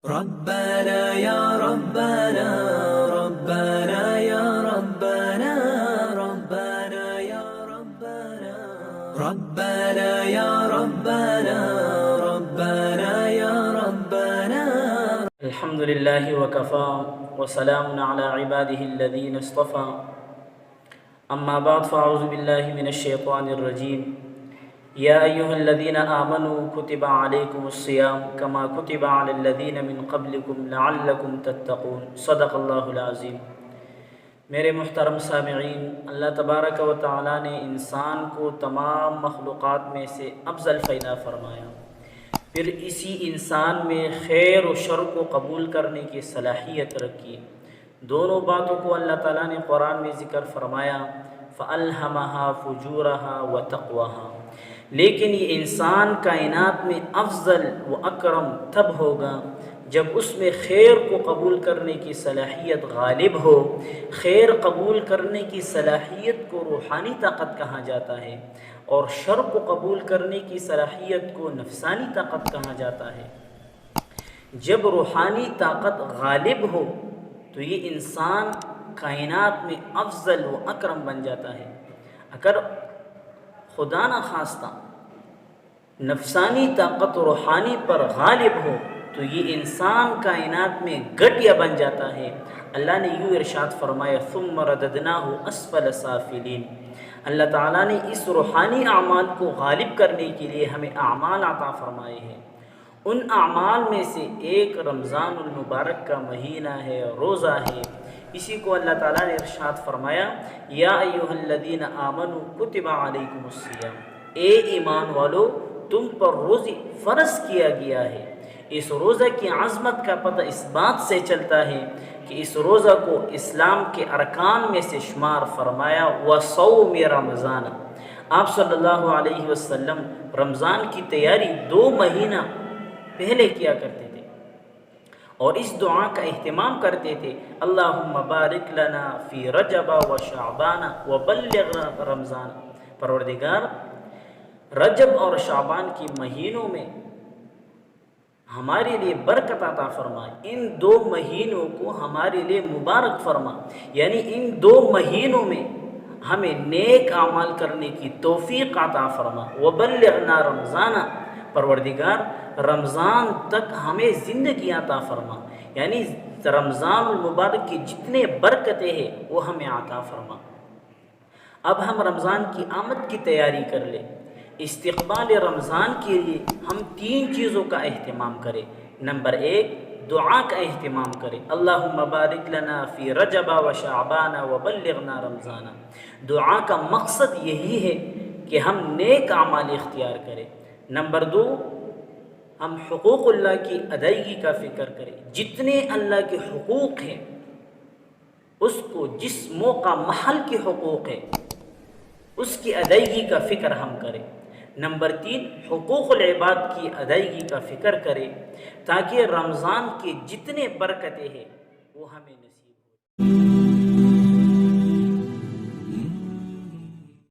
ربنا يا ربنا ربنا يا ربنا ربنا يا ربنا ربنا يا ربنا ربنا يا ربنا الحمد لله وكفى وسلام على عباده الذين اصطفى أما بعد فأعوذ بالله من الشيطان الرجيم يا أيها الذين آمنوا كتب عليكم الصيام كما كتب على الذين من قبلكم لعلكم تتقون صدق اللہ العظیم۔ میرے محترم سامعین، اللہ تبارک و تعالیٰ نے انسان کو تمام مخلوقات میں سے افضل پیدا فرمایا، پھر اسی انسان میں خیر و شر کو قبول کرنے کی صلاحیت رکھی۔ دونوں باتوں کو اللہ تعالیٰ نے قرآن میں ذکر فرمایا، فَأَلْهَمَهَا فُجُورَهَا وَتَقْوَاهَا۔ لیکن یہ انسان کائنات میں افضل و اکرم تب ہوگا جب اس میں خیر کو قبول کرنے کی صلاحیت غالب ہو۔ خیر قبول کرنے کی صلاحیت کو روحانی طاقت کہا جاتا ہے، اور شر کو قبول کرنے کی صلاحیت کو نفسانی طاقت کہا جاتا ہے۔ جب روحانی طاقت غالب ہو تو یہ انسان کائنات میں افضل و اکرم بن جاتا ہے۔ اگر خدا نہ خواستہ نفسانی طاقت روحانی پر غالب ہو تو یہ انسان کائنات میں گھٹیا بن جاتا ہے۔ اللہ نے یوں ارشاد فرمایا، ثم رددناہ اسفل سافلین۔ اللہ تعالیٰ نے اس روحانی اعمال کو غالب کرنے کے لیے ہمیں اعمال عطا فرمائے ہیں۔ ان اعمال میں سے ایک رمضان المبارک کا مہینہ ہے، روزہ ہے۔ اسی کو اللہ تعالیٰ نے ارشاد فرمایا، یا ایھا الذین آمنوا کتب علیکم الصیام۔ اے ایمان والو، تم پر روزے فرض کیا گیا ہے۔ اس روزہ کی عظمت کا پتہ اس بات سے چلتا ہے کہ اس روزہ کو اسلام کے ارکان میں سے شمار فرمایا، وصوم رمضان۔ آپ صلی اللہ علیہ وسلم رمضان کی تیاری 2 مہینہ پہلے کیا کرتے تھے اور اس دعا کا اہتمام کرتے تھے، اللہم بارک لنا فی رجب و شعبان و بلغنا رمضان۔ پروردگار، رجب اور شعبان کی مہینوں میں ہمارے لیے برکت عطا فرما، ان 2 مہینوں کو ہمارے لیے مبارک فرما، یعنی ان 2 مہینوں میں ہمیں نیک اعمال کرنے کی توفیق عطا فرما، وبلغنا رمضان۔ پروردگار، رمضان تک ہمیں زندگی عطا فرما، یعنی رمضان المبارک کی جتنے برکتیں ہیں وہ ہمیں عطا فرما۔ اب ہم رمضان کی آمد کی تیاری کر لیں۔ استقبال رمضان کے لیے ہم 3 چیزوں کا اہتمام کریں۔ نمبر 1، دعا کا اہتمام کریں، اللہم بارک لنا فی رجب و شعبان و بلغنا رمضان۔ دعا کا مقصد یہی ہے کہ ہم نیک اعمال اختیار کریں۔ نمبر 2، ہم حقوق اللہ کی ادائیگی کا فکر کریں۔ جتنے اللہ کے حقوق ہیں اس کو، جس موقع محل کے حقوق ہیں اس کی ادائیگی کا فکر ہم کریں۔ نمبر 3، حقوق العباد کی ادائیگی کا فکر کریں تاکہ رمضان کے جتنے برکتیں ہیں وہ ہمیں نصیب ہو۔